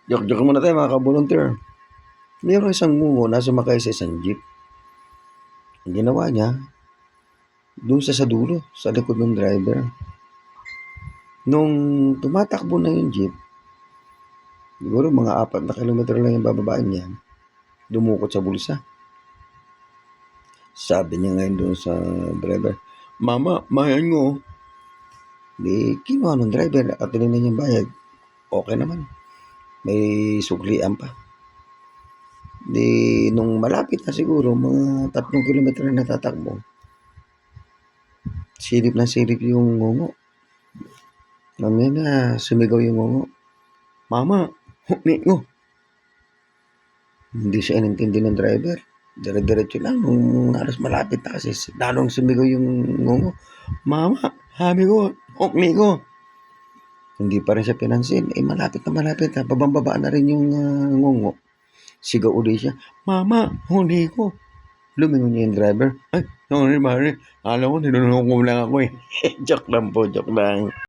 Joke-joke muna tayo mga ka-volunteer. Mayroong isang ngungo na sumakay sa isang jeep. Ang ginawa niya, doon sa dulo, sa likod ng driver. Nung tumatakbo na yung jeep, siguro mga 4 na kilometro lang yung bababaan niya, dumukot sa bulsa. Sabi niya ngayon doon sa driver, "Mama, mayan mo." Di kinuha ng driver at tinignan niyang bayad. Okay naman. May suklian pa. Di nung malapit na siguro, mga 3 kilometro na natatakbo, silip na silip yung ngungo. Mamaya na sumigaw yung ngungo, "Mama, hukni ko." Hindi siya inintindi ng driver. Dire-diretso lang. Nung halos malapit na kasi, lalong sumigaw yung ngungo, "Mama, sabi ko, hukni ko." Hindi pa rin siya pinansin. Malapit na. Pababa na rin yung ngungo. Sigaw uli siya, "Mama, huli ko." Lumingon niya yung driver. "Ay, sorry pare. Alam ko, tinulungan ko lang ako eh." Joke lang po, joke lang.